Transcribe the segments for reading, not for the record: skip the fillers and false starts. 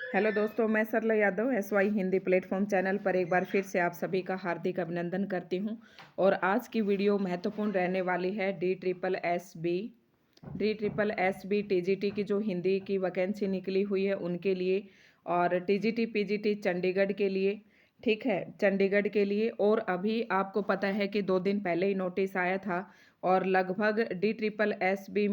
Hello दोस्तों, मैं Sarla Yadav SY Hindi platform channel पर एक बार फिर से आप सभी का हार्दिक अभिनंदन करती हूं। और आज की वीडियो महत्वपूर्ण रहने वाली है D triple S B TGT की जो हिंदी की वैकेंसी निकली हुई है उनके लिए, और TGT PGT चंडीगढ़ के लिए। ठीक है, चंडीगढ़ के लिए। और अभी आपको पता है कि 2 दिन पहले ही नोटिस आया था, और लगभग डी ट्रिपल एस बी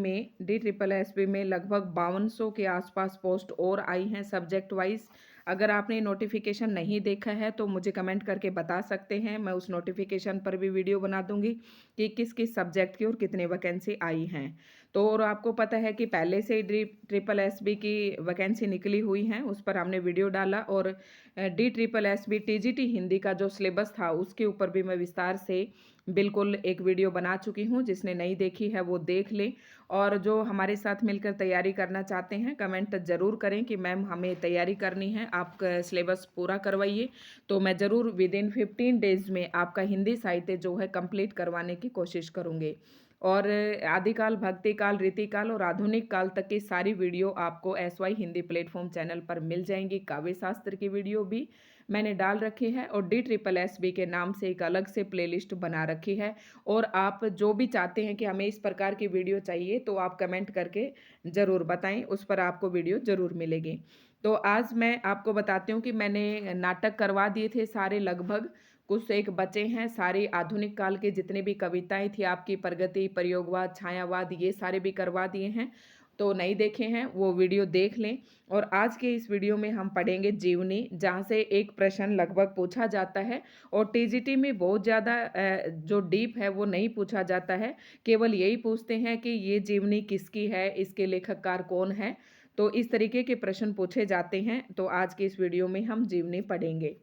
में लगभग 5200 के आसपास पोस्ट और आई हैं सब्जेक्ट वाइज। अगर आपने नोटिफिकेशन नहीं देखा है तो मुझे कमेंट करके बता सकते हैं, मैं उस नोटिफिकेशन पर भी वीडियो बना दूंगी कि किस किस सब्जेक्ट की और कितने वैकेंसी आई हैं। तो और आपको पता है कि पहले से ही डी ट्रिपल एस बी की वैकेंसी निकली हुई हैं, उस पर हमने वीडियो डाला। और D triple S B TGT Hindi का जो सिलेबस था उसके ऊपर भी मैं विस्तार से बिल्कुल एक वीडियो बना चुकी हूँ, जिसने नहीं देखी है वो देख ले। और जो हमारे साथ मिलकर तैयारी करना चाहते हैं कमेंट ज़रूर करें कि मैम हमें तैयारी करनी है, आप सिलेबस पूरा करवाइए। तो मैं ज़रूर विद इन 15 डेज़ में आपका हिंदी साहित्य जो है कंप्लीट करवाने की कोशिश करूँगी। और आदिकाल, भक्तिकाल, रीतिकाल और आधुनिक काल तक की सारी वीडियो आपको SY हिंदी प्लेटफॉर्म चैनल पर मिल जाएंगी। काव्य शास्त्र की वीडियो भी मैंने डाल रखी है, और डी ट्रिपल एस बी के नाम से एक अलग से प्लेलिस्ट बना रखी है। और आप जो भी चाहते हैं कि हमें इस प्रकार की वीडियो चाहिए तो आप कमेंट करके ज़रूर बताएं, उस पर आपको वीडियो ज़रूर मिलेगी। तो आज मैं आपको बताती हूँ कि मैंने नाटक करवा दिए थे सारे, लगभग कुछ एक बचे हैं। सारी आधुनिक काल के जितने भी कविताएं थी आपकी, प्रगति, प्रयोगवाद, छायावाद, ये सारे भी करवा दिए हैं। तो नहीं देखे हैं वो वीडियो देख लें। और आज के इस वीडियो में हम पढ़ेंगे जीवनी, जहाँ से एक प्रश्न लगभग पूछा जाता है। और TGT में बहुत ज़्यादा जो डीप है वो नहीं पूछा जाता है, केवल यही पूछते हैं कि ये जीवनी किसकी है, इसके लेखककार कौन है। तो इस तरीके के प्रश्न पूछे जाते हैं। तो आज की इस वीडियो में हम जीवनी पढ़ेंगे।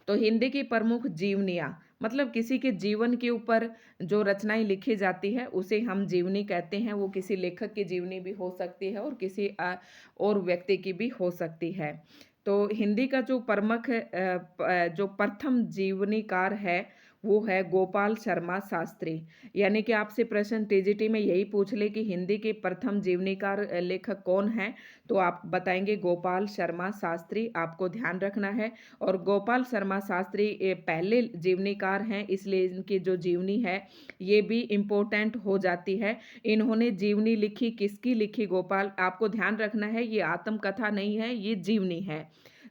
तो हिंदी की प्रमुख जीवनियाँ, मतलब किसी के जीवन के ऊपर जो रचनाएं लिखी जाती है उसे हम जीवनी कहते हैं। वो किसी लेखक की जीवनी भी हो सकती है और किसी और व्यक्ति की भी हो सकती है। तो हिंदी का जो जो प्रथम जीवनीकार है वो है गोपाल शर्मा शास्त्री। यानी कि आपसे प्रश्न TGT में यही पूछ ले कि हिंदी के प्रथम जीवनीकार लेखक कौन है, तो आप बताएंगे गोपाल शर्मा शास्त्री, आपको ध्यान रखना है। और गोपाल शर्मा शास्त्री ये पहले जीवनीकार हैं, इसलिए इनकी जो जीवनी है ये भी इम्पोर्टेंट हो जाती है। इन्होंने जीवनी लिखी, किसकी लिखी? गोपाल, आपको ध्यान रखना है ये आत्मकथा नहीं है, ये जीवनी है।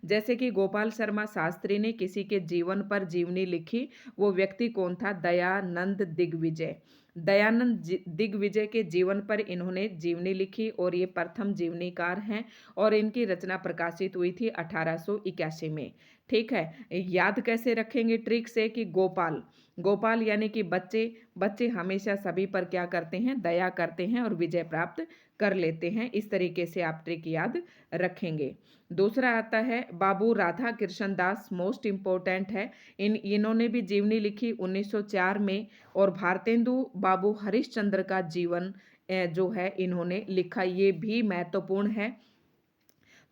जैसे कि गोपाल शर्मा शास्त्री ने किसी के जीवन पर जीवनी लिखी, वो व्यक्ति कौन था? दयानंद दिग्विजय। दिग्विजय के जीवन पर इन्होंने जीवनी लिखी और ये प्रथम जीवनीकार हैं। और इनकी रचना प्रकाशित हुई थी 1881 में। ठीक है, याद कैसे रखेंगे? ट्रिक से कि गोपाल, गोपाल यानी कि बच्चे। बच्चे हमेशा सभी पर क्या करते हैं? दया करते हैं और विजय प्राप्त कर लेते हैं। इस तरीके से आप ट्रिक याद रखेंगे। दूसरा आता है बाबू राधा कृष्ण दास, मोस्ट इम्पोर्टेंट है। इन्होंने भी जीवनी लिखी 1904 में। और भारतेंदु बाबू हरिश्चंद्र का जीवन जो है इन्होंने लिखा, ये भी महत्वपूर्ण है।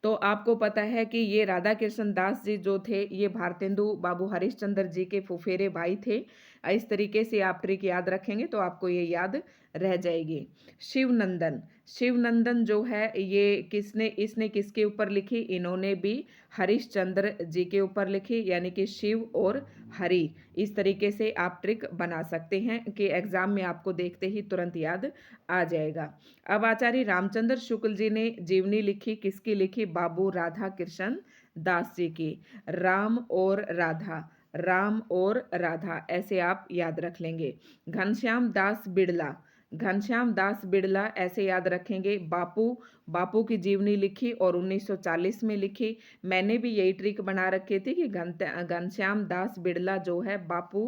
तो आपको पता है कि ये राधा कृष्ण दास जी जो थे ये भारतेंदु बाबू हरिश्चंद्र जी के फुफेरे भाई थे। इस तरीके से आप ट्रिक याद रखेंगे तो आपको ये याद रह जाएगी। शिवनंदन, शिवनंदन जो है ये इसने किसके ऊपर लिखी? इन्होंने भी हरिश्चंद्र जी के ऊपर लिखी, यानी कि शिव और हरि। इस तरीके से आप ट्रिक बना सकते हैं कि एग्जाम में आपको देखते ही तुरंत याद आ जाएगा। अब आचार्य रामचंद्र शुक्ल जी ने जीवनी लिखी, किसकी लिखी? बाबू राधा कृष्ण दास जी की। राम और राधा, राम और राधा, ऐसे आप याद रख लेंगे। घनश्याम दास बिड़ला, घनश्याम दास बिड़ला ऐसे याद रखेंगे। बापू, बापू की जीवनी लिखी और 1940 में लिखी। मैंने भी यही ट्रिक बना रखी थी कि घनश्याम दास बिड़ला जो है बापू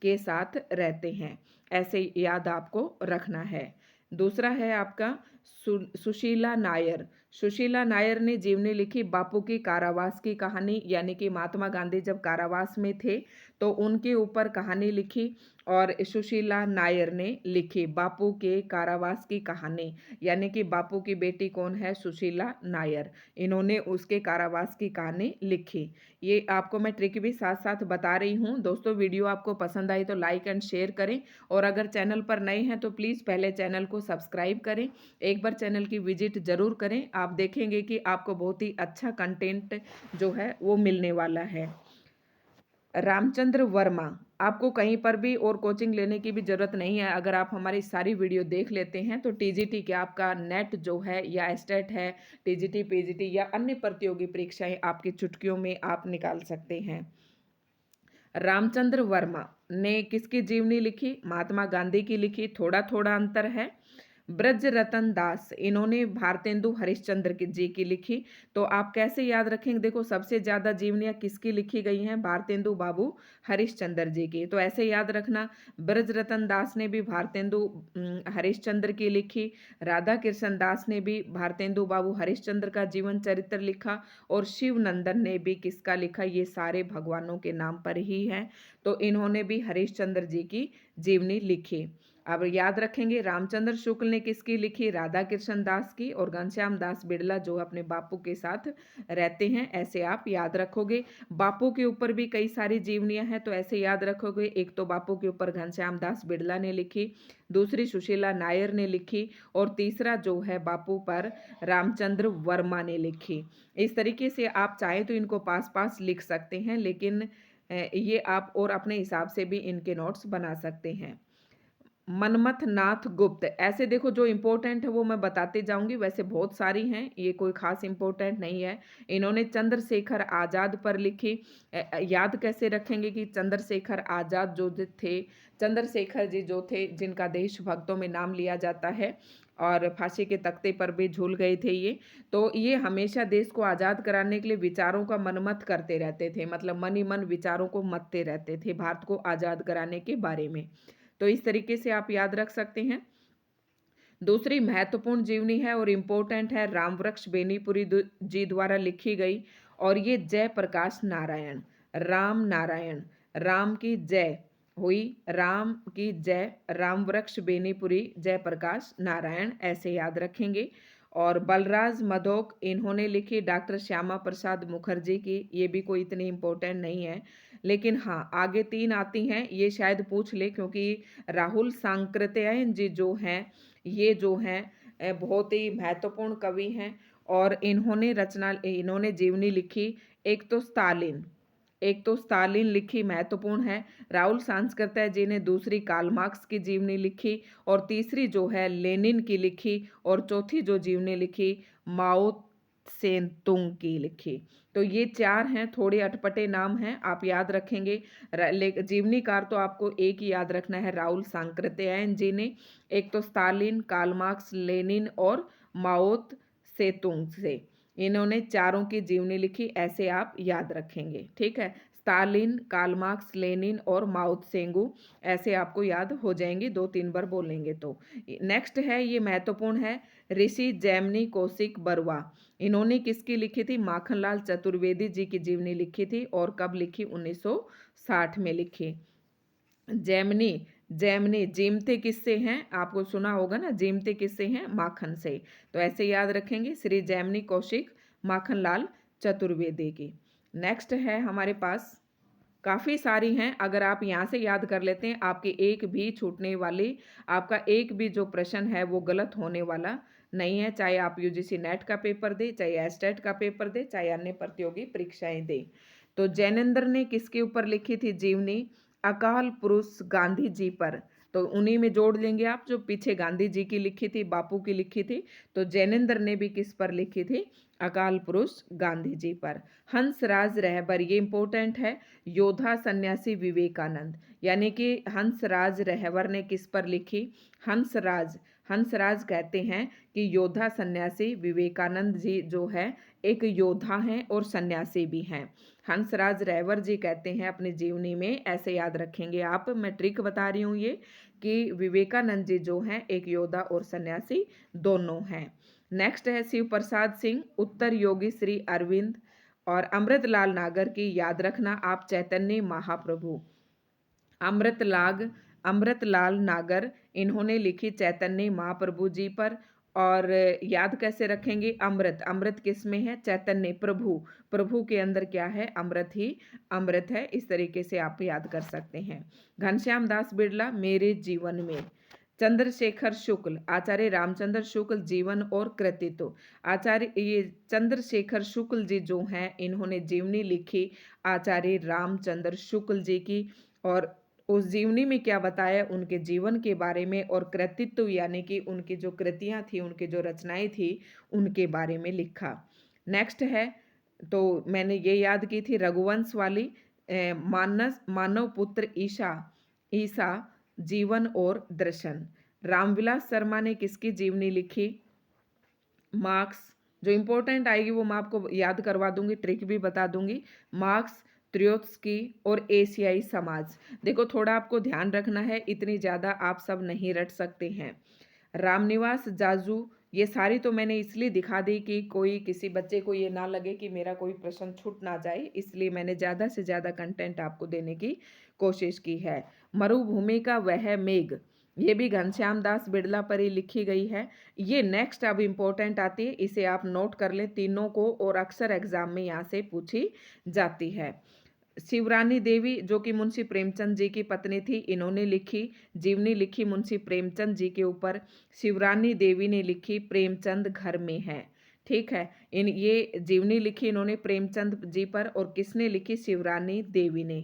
के साथ रहते हैं, ऐसे याद आपको रखना है। दूसरा है आपका सुशीला नायर। सुशीला नायर ने जीवनी लिखी बापू की कारावास की कहानी, यानी कि महात्मा गांधी जब कारावास में थे तो उनके ऊपर कहानी लिखी और सुशीला नायर ने लिखी बापू के कारावास की कहानी। यानी कि बापू की बेटी कौन है? सुशीला नायर। इन्होंने उसके कारावास की कहानी लिखी। ये आपको मैं ट्रिक भी साथ साथ बता रही हूँ। दोस्तों वीडियो आपको पसंद आई तो लाइक एंड शेयर करें, और अगर चैनल पर नए हैं तो प्लीज़ पहले चैनल को सब्सक्राइब करें। एक बार चैनल की विजिट ज़रूर करें, आप देखेंगे कि आपको बहुत ही अच्छा कंटेंट जो है वो मिलने वाला है। रामचंद्र वर्मा, आपको कहीं पर भी और कोचिंग लेने की भी ज़रूरत नहीं है। अगर आप हमारी सारी वीडियो देख लेते हैं तो टीजीटी के आपका नेट जो है या एस्टेट है, टीजीटी पीजीटी या अन्य प्रतियोगी परीक्षाएं आपकी चुटकियों में आप निकाल सकते हैं। रामचंद्र वर्मा ने किसकी जीवनी लिखी? महात्मा गांधी की लिखी। थोड़ा थोड़ा अंतर है। ब्रज रतन दास, इन्होंने भारतेंदु हरिश्चंद्र जी की लिखी। तो आप कैसे याद रखेंगे? देखो सबसे ज्यादा जीवनियां किसकी लिखी गई हैं? भारतेंदु बाबू हरिश्चंद्र जी की। तो ऐसे याद रखना, ब्रज रतन दास ने भी भारतेंदु हरिश्चंद्र की लिखी, राधा कृष्ण दास ने भी भारतेंदु बाबू हरिश्चंद्र का जीवन चरित्र लिखा, और शिवनंदन ने भी किसका लिखा? ये सारे भगवानों के नाम पर ही हैं। तो इन्होंने भी हरिश्चंद्र जी की जीवनी लिखी। अब याद रखेंगे, रामचंद्र शुक्ल ने किसकी लिखी? राधा कृष्ण दास की। और घनश्याम दास बिड़ला जो अपने बापू के साथ रहते हैं, ऐसे आप याद रखोगे। बापू के ऊपर भी कई सारी जीवनियां हैं, तो ऐसे याद रखोगे। एक तो बापू के ऊपर घनश्याम दास बिड़ला ने लिखी, दूसरी सुशीला नायर ने लिखी, और तीसरा जो है बापू पर रामचंद्र वर्मा ने लिखी। इस तरीके से आप चाहें तो इनको पास पास लिख सकते हैं, लेकिन ये आप और अपने हिसाब से भी इनके नोट्स बना सकते हैं। मनमथ नाथ गुप्त, ऐसे देखो जो इम्पोर्टेंट है वो मैं बताते जाऊंगी, वैसे बहुत सारी हैं, ये कोई खास इम्पोर्टेंट नहीं है। इन्होंने चंद्रशेखर आज़ाद पर लिखी। याद कैसे रखेंगे कि चंद्रशेखर आज़ाद जो थे, चंद्रशेखर जी जो थे जिनका देशभक्तों में नाम लिया जाता है और फांसी के तख्ते पर भी झूल गए थे ये, तो ये हमेशा देश को आज़ाद कराने के लिए विचारों का मनमत करते रहते थे, मतलब मन ही मन विचारों को मथते रहते थे भारत को आज़ाद कराने के बारे में। तो इस तरीके से आप याद रख सकते हैं। दूसरी महत्वपूर्ण जीवनी है और इम्पोर्टेंट है, रामवृक्ष बेनीपुरी जी द्वारा लिखी गई, और ये जयप्रकाश नारायण, राम नारायण, राम की जय हुई, राम की जय, रामवृक्ष बेनीपुरी जयप्रकाश नारायण, ऐसे याद रखेंगे। और बलराज मधोक, इन्होंने लिखी डॉक्टर श्यामा प्रसाद मुखर्जी की, ये भी कोई इतनी इम्पोर्टेंट नहीं है, लेकिन हाँ आगे तीन आती हैं, ये शायद पूछ ले, क्योंकि राहुल सांकृत्यायन जी जो हैं, ये जो हैं बहुत ही महत्वपूर्ण कवि हैं, और इन्होंने जीवनी लिखी। एक तो स्टालिन लिखी, महत्वपूर्ण है। राहुल सांकृत्यायन जी ने दूसरी कार्ल मार्क्स की जीवनी लिखी, और तीसरी जो है लेनिन की लिखी, और चौथी जो जीवनी लिखी माओ सेतुंग की लिखी। तो ये चार हैं, थोड़े अटपटे नाम हैं, आप याद रखेंगे। जीवनीकार तो आपको एक ही याद रखना है, राहुल सांकृत्यायन जी ने। एक तो स्टालिन, कार्ल मार्क्स, लेनिन और माओ सेतुंग से, इन्होंने चारों की जीवनी लिखी, ऐसे आप याद रखेंगे। ठीक है, स्टालिन, कार्ल मार्क्स, लेनिन और माओ त्से, ऐसे आपको याद हो जाएंगे, 2-3 बार बोलेंगे तो। नेक्स्ट है, ये महत्वपूर्ण है, ऋषि जैमिनी कौशिक बरुआ, इन्होंने किसकी लिखी थी? माखनलाल चतुर्वेदी जी की जीवनी लिखी थी, और कब लिखी? 1960 में लिखी। जैमिनी, जीमते किससे हैं? आपको सुना होगा ना, जीमते किससे हैं? माखन से। तो ऐसे याद रखेंगे, श्री जैमिनी कौशिक माखनलाल चतुर्वेदी की। नेक्स्ट है हमारे पास, काफ़ी सारी हैं, अगर आप यहाँ से याद कर लेते हैं आपकी एक भी छूटने वाली, आपका एक भी जो प्रश्न है वो गलत होने वाला नहीं है, चाहे आप यूजीसी नेट का पेपर दें, चाहे एस्टेट का पेपर दें, चाहे अन्य प्रतियोगी परीक्षाएं दें। तो जैनेन्द्र ने किसके ऊपर लिखी थी जीवनी? अकाल पुरुष गांधी जी पर। तो उन्हीं में जोड़ लेंगे आप, जो पीछे गांधी जी की लिखी थी, बापू की लिखी थी, तो जैनेन्द्र ने भी किस पर लिखी थी? अकाल पुरुष गांधी जी पर। हंसराज रहबर, ये इंपॉर्टेंट है, योद्धा सन्यासी विवेकानंद, यानी कि हंसराज रहबर ने किस पर लिखी? हंसराज कहते हैं कि योद्धा सन्यासी विवेकानंद जी जो है एक योद्धा हैं और सन्यासी भी हैं। हंसराज रहबर जी कहते हैं अपनी जीवनी में, ऐसे याद रखेंगे आप, मैं ट्रिक बता रही हूँ ये, कि विवेकानंद जी जो हैं एक योद्धा और सन्यासी दोनों हैं। नेक्स्ट है शिव प्रसाद सिंह, उत्तर योगी श्री अरविंद, और अमृतलाल नागर की याद रखना आप चैतन्य महाप्रभु। अमृतलाल नागर इन्होंने लिखी चैतन्य महाप्रभु जी पर। और याद कैसे रखेंगे? अमृत, अमृत किस में है? चैतन्य प्रभु, प्रभु के अंदर क्या है? अमृत ही अमृत है। इस तरीके से आप याद कर सकते हैं। घनश्याम दास बिरला मेरे जीवन में। चंद्रशेखर शुक्ल, आचार्य रामचंद्र शुक्ल जीवन और कृतित्व। आचार्य ये चंद्रशेखर शुक्ल जी जो हैं इन्होंने जीवनी लिखी आचार्य रामचंद्र शुक्ल जी की। और उस जीवनी में क्या बताया उनके जीवन के बारे में, और कृतित्व यानी कि उनकी जो कृतियां थी, उनकी जो रचनाएं थी, उनके बारे में लिखा। नेक्स्ट है, तो मैंने ये याद की थी रघुवंश वाली, मानस मानव पुत्र ईशा, ईसा जीवन और दर्शन। रामविलास शर्मा ने किसकी जीवनी लिखी? मार्क्स, जो इंपॉर्टेंट आएगी वो मैं आपको याद करवा दूंगी, ट्रिक भी बता दूंगी। मार्क्स, त्र्योत्स्की और एशियाई समाज। देखो थोड़ा आपको ध्यान रखना है, इतनी ज़्यादा आप सब नहीं रट सकते हैं। रामनिवास जाजू, ये सारी तो मैंने इसलिए दिखा दी कि कोई किसी बच्चे को ये ना लगे कि मेरा कोई प्रश्न छूट ना जाए, इसलिए मैंने ज़्यादा से ज़्यादा कंटेंट आपको देने की कोशिश की है। मरुभूमि का वह मेघ, ये भी घनश्याम दास बिड़ला पर ही लिखी गई है। ये नेक्स्ट अब इम्पोर्टेंट आती है, इसे आप नोट कर लें तीनों को, और अक्सर एग्जाम में यहाँ से पूछी जाती है। शिवरानी देवी जो कि मुंशी प्रेमचंद जी की पत्नी थी, इन्होंने लिखी जीवनी लिखी मुंशी प्रेमचंद जी के ऊपर। शिवरानी देवी ने लिखी प्रेमचंद घर में है। ठीक है, इन ये जीवनी लिखी इन्होंने प्रेमचंद जी पर, और किसने लिखी? शिवरानी देवी ने।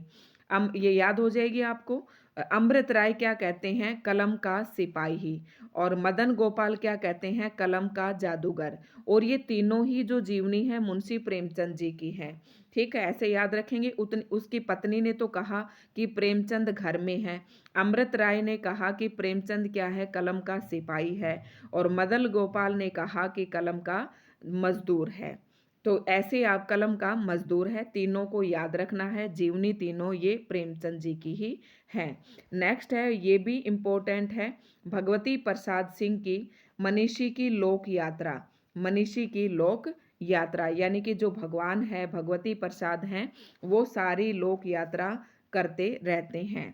ये याद हो जाएगी आपको। अमृत राय क्या कहते हैं? कलम का सिपाही। और मदन गोपाल क्या कहते हैं? कलम का जादूगर। और ये तीनों ही जो जीवनी है मुंशी प्रेमचंद जी की है। ठीक है, ऐसे याद रखेंगे। उसकी पत्नी ने तो कहा कि प्रेमचंद घर में है, अमृत राय ने कहा कि प्रेमचंद क्या है? कलम का सिपाही है, और मदन गोपाल ने कहा कि कलम का मजदूर है। तो ऐसे आप कलम का मजदूर है, तीनों को याद रखना है। जीवनी तीनों ये प्रेमचंद जी की ही है। नेक्स्ट है, ये भी इम्पोर्टेंट है, भगवती प्रसाद सिंह की मनीषी की लोक यात्रा। मनीषी की लोक यात्रा यानी कि जो भगवान है, भगवती प्रसाद हैं, वो सारी लोक यात्रा करते रहते हैं।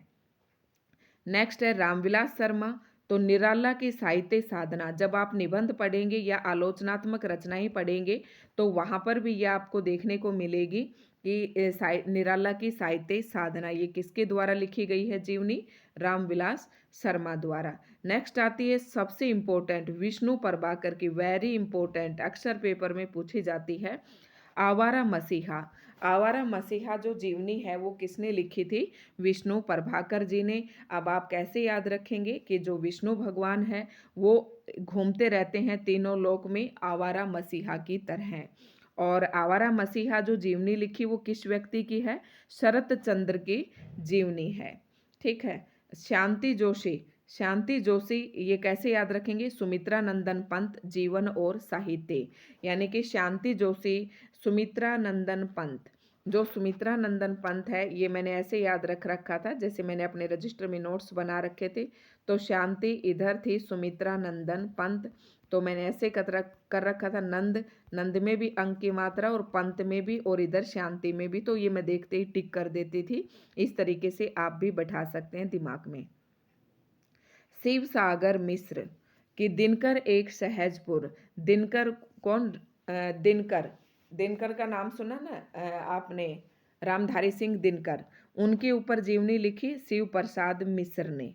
नेक्स्ट है रामविलास शर्मा, तो निराला की साहित्य साधना। जब आप निबंध पढ़ेंगे या आलोचनात्मक रचनाएं पढ़ेंगे तो वहां पर भी यह आपको देखने को मिलेगी कि निराला की साहित्य साधना ये किसके द्वारा लिखी गई है जीवनी? रामविलास शर्मा द्वारा। नेक्स्ट आती है सबसे इम्पोर्टेंट, विष्णु प्रभाकर की, वेरी इंपॉर्टेंट, अक्सर पेपर में पूछी जाती है, आवारा मसीहा। आवारा मसीहा जो जीवनी है वो किसने लिखी थी? विष्णु प्रभाकर जी ने। अब आप कैसे याद रखेंगे कि जो विष्णु भगवान है वो घूमते रहते हैं तीनों लोक में आवारा मसीहा की तरह। और आवारा मसीहा जो जीवनी लिखी वो किस व्यक्ति की है? शरत चंद्र की जीवनी है। ठीक है। शांति जोशी, शांति जोशी ये कैसे याद रखेंगे? सुमित्रा नंदन पंत जीवन और साहित्य, यानी कि शांति जोशी, सुमित्रा नंदन पंत। जो सुमित्रा नंदन पंत है ये मैंने ऐसे याद रख रखा था जैसे मैंने अपने रजिस्टर में नोट्स बना रखे थे। तो शांति इधर थी, सुमित्रा नंदन पंत, तो मैंने ऐसे कर रखा था, नंद, नंद में भी अंक की मात्रा और पंत में भी, और इधर शांति में भी, तो ये मैं देखते ही टिक कर देती थी। इस तरीके से आप भी बैठा सकते हैं दिमाग में। शिव सागर मिश्र कि दिनकर एक सहजपुर। दिनकर कौन? दिनकर, दिनकर का नाम सुना ना आपने, रामधारी सिंह दिनकर, उनके ऊपर जीवनी लिखी शिव प्रसाद मिश्र ने।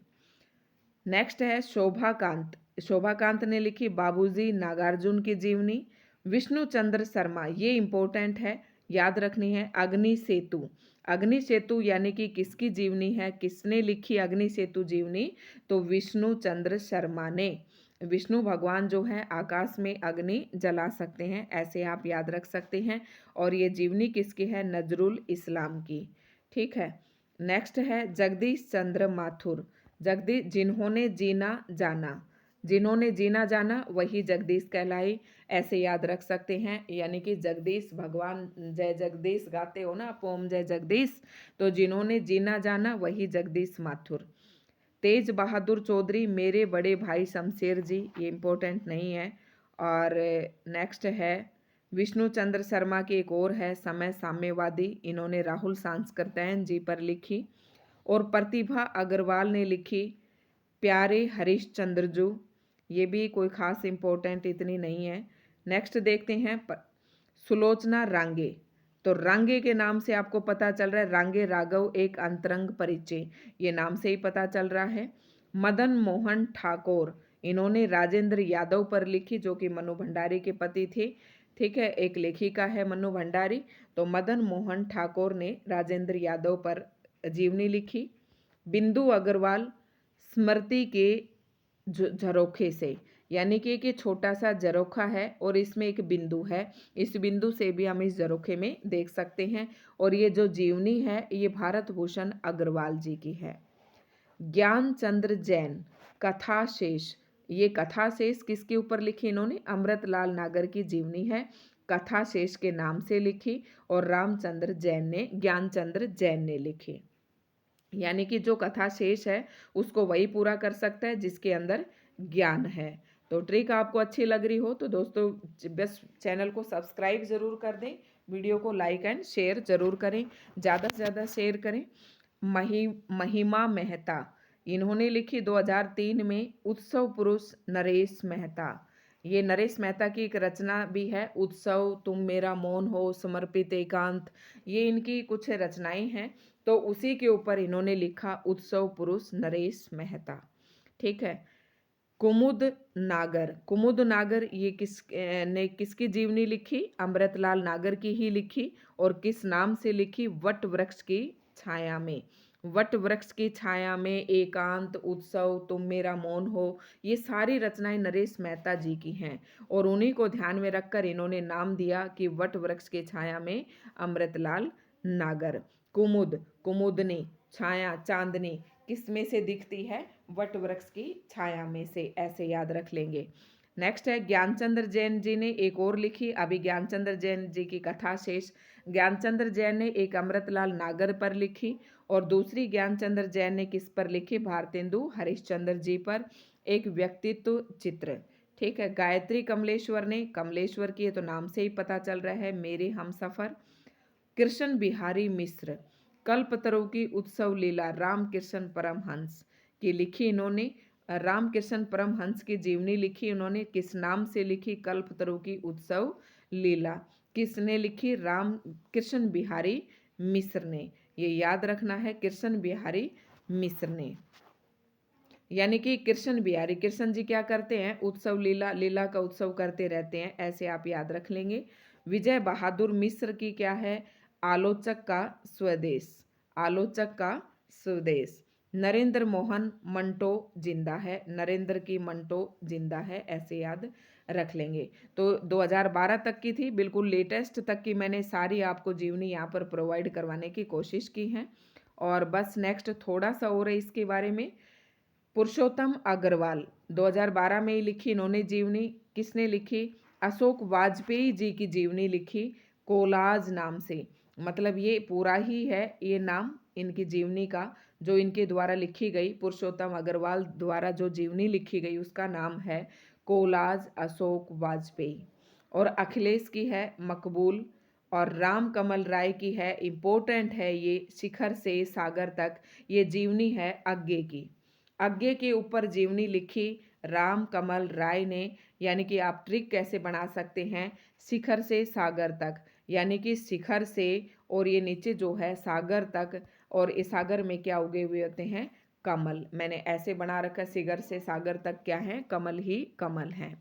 नेक्स्ट है शोभाकांत, शोभाकांत ने लिखी बाबूजी नागार्जुन की जीवनी। विष्णु चंद्र शर्मा, ये इंपॉर्टेंट है, याद रखनी है, अग्नि सेतु। अग्नि सेतु यानी कि किसकी जीवनी है? किसने लिखी अग्नि सेतु जीवनी? तो विष्णु चंद्र शर्मा ने। विष्णु भगवान जो है आकाश में अग्नि जला सकते हैं, ऐसे आप याद रख सकते हैं। और ये जीवनी किसकी है? नजरुल इस्लाम की। ठीक है। नेक्स्ट है जगदीश चंद्र माथुर, जगदीश, जिन्होंने जीना जाना, जिन्होंने जीना जाना वही जगदीश कहलाई, ऐसे याद रख सकते हैं। यानी कि जगदीश भगवान जय जगदीश गाते हो ना आप, ओम जय जगदीश, तो जिन्होंने जीना जाना वही जगदीश माथुर। तेज बहादुर चौधरी, मेरे बड़े भाई शमशेर जी, ये इम्पोर्टेंट नहीं है। और नेक्स्ट है विष्णु चंद्र शर्मा की एक और है समय साम्यवादी, इन्होंने राहुल सांस्कृत्यायन जी पर लिखी। और प्रतिभा अग्रवाल ने लिखी प्यारे हरिश्चंद्र, ये भी कोई खास इम्पोर्टेंट इतनी नहीं है। नेक्स्ट देखते हैं सुलोचना रांगे। तो रांगे के नाम से आपको पता चल रहा है रांगे राघव एक अंतरंग परिचय, ये नाम से ही पता चल रहा है। मदन मोहन ठाकुर, इन्होंने राजेंद्र यादव पर लिखी, जो कि मनु भंडारी के पति थे। ठीक है, एक लेखिका है मनु भंडारी। तो मदन मोहन ठाकुर ने राजेंद्र यादव पर जीवनी लिखी। बिंदु अग्रवाल स्मृति के झरोखे से, यानी कि एक छोटा सा झरोखा है और इसमें एक बिंदु है, इस बिंदु से भी हम इस झरोखे में देख सकते हैं। और ये जो जीवनी है ये भारत भूषण अग्रवाल जी की है। ज्ञानचंद्र जैन कथा शेष, ये कथा शेष किसके ऊपर लिखी इन्होंने, अमृतलाल नागर की जीवनी है, कथा शेष के नाम से लिखी। और रामचंद्र जैन ने, ज्ञानचंद्र जैन ने लिखी। यानी कि जो कथा शेष है उसको वही पूरा कर सकता है जिसके अंदर ज्ञान है। तो ट्रिक आपको अच्छी लग रही हो तो दोस्तों बस चैनल को सब्सक्राइब ज़रूर कर दें, वीडियो को लाइक एंड शेयर ज़रूर करें, ज़्यादा से ज़्यादा शेयर करें। महिमा मेहता, इन्होंने लिखी 2003 में उत्सव पुरुष नरेश मेहता। ये नरेश मेहता की एक रचना भी है, उत्सव, तुम मेरा मौन हो, समर्पित एकांत, ये इनकी कुछ रचनाएं हैं। तो उसी के ऊपर इन्होंने लिखा उत्सव पुरुष नरेश मेहता। ठीक है। कुमुद नागर, कुमुद नागर ये किसकी जीवनी लिखी, अमृतलाल नागर की ही लिखी। और किस नाम से लिखी, वट वृक्ष की छाया में। वट वृक्ष की छाया में, एकांत, उत्सव, तुम मेरा मौन हो, ये सारी रचनाएं नरेश मेहता जी की हैं। और उन्हीं को ध्यान में रखकर इन्होंने नाम दिया कि वट वृक्ष की छाया में अमृतलाल नागर। कुमुद, कुमुदनी, छाया, चांदनी किस में से दिखती है, वट वृक्ष की छाया में से, ऐसे याद रख लेंगे। नेक्स्ट है ज्ञानचंद्र जैन जी ने एक और लिखी, अभी ज्ञानचंद्र जैन जी की कथा शेष। ज्ञानचंद्र जैन ने एक अमृतलाल नागर पर लिखी और दूसरी ज्ञानचंद्र जैन ने किस पर लिखी, भारतेंदु हरिश्चंद्र जी पर, एक व्यक्तित्व चित्र। ठीक है। गायत्री कमलेश्वर ने, कमलेश्वर की तो नाम से ही पता चल रहा है, मेरे हमसफर। कृष्ण बिहारी मिश्र, कल्पतरु की उत्सव लीला रामकृष्ण परमहंस की लिखी इन्होंने। रामकृष्ण परमहंस की जीवनी लिखी उन्होंने, किस नाम से लिखी, कल्पतरु की उत्सव लीला। किसने लिखी, राम कृष्ण बिहारी मिश्र ने, ये याद रखना है, कृष्ण बिहारी मिश्र ने। यानी कि कृष्ण बिहारी, कृष्ण जी क्या करते हैं, उत्सव लीला, लीला का उत्सव करते रहते हैं, ऐसे आप याद रख लेंगे। विजय बहादुर मिश्र की क्या है, आलोचक का स्वदेश, आलोचक का स्वदेश। नरेंद्र मोहन मंटो जिंदा है, नरेंद्र की मंटो जिंदा है, ऐसे याद रख लेंगे। तो 2012 तक की थी, बिल्कुल लेटेस्ट तक की मैंने सारी आपको जीवनी यहाँ पर प्रोवाइड करवाने की कोशिश की है। और बस नेक्स्ट थोड़ा सा और है इसके बारे में। पुरुषोत्तम अग्रवाल 2012 में ही लिखी इन्होंने जीवनी, किसने लिखी, अशोक वाजपेयी जी की जीवनी लिखी, कोलाज नाम से। मतलब ये पूरा ही है ये नाम इनकी जीवनी का, जो इनके द्वारा लिखी गई, पुरुषोत्तम अग्रवाल द्वारा जो जीवनी लिखी गई उसका नाम है कोलाज अशोक वाजपेयी। और अखिलेश की है मकबूल। और राम कमल राय की है, इम्पोर्टेंट है ये, शिखर से सागर तक, ये जीवनी है आज्ञे की। आज्ञे के ऊपर जीवनी लिखी राम कमल राय ने। यानी कि आप ट्रिक कैसे बना सकते हैं, शिखर से सागर तक, यानी कि शिखर से और ये नीचे जो है सागर तक, और इस सागर में क्या उगे हुए होते हैं, कमल। मैंने ऐसे बना रखा, शिखर से सागर तक क्या है, कमल ही कमल हैं।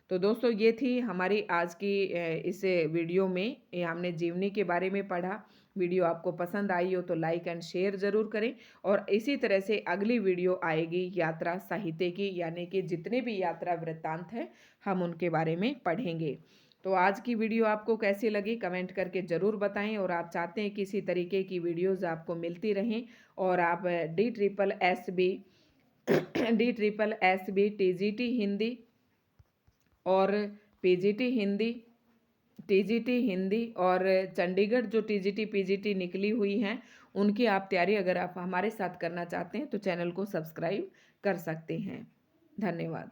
तो दोस्तों ये थी हमारी आज की इस वीडियो में, ये हमने जीवनी के बारे में पढ़ा। वीडियो आपको पसंद आई हो तो लाइक एंड शेयर ज़रूर करें। और इसी तरह से अगली वीडियो आएगी यात्रा साहित्य की, यानी कि जितने भी यात्रा वृत्तांत हैं हम उनके बारे में पढ़ेंगे। तो आज की वीडियो आपको कैसी लगी कमेंट करके ज़रूर बताएं। और आप चाहते हैं कि इसी तरीके की वीडियोज़ आपको मिलती रहें और आप DSSB TGT हिंदी और PGT हिंदी, TGT हिंदी और चंडीगढ़ जो TGT PGT निकली हुई हैं उनकी आप तैयारी अगर आप हमारे साथ करना चाहते हैं तो चैनल को सब्सक्राइब कर सकते हैं। धन्यवाद।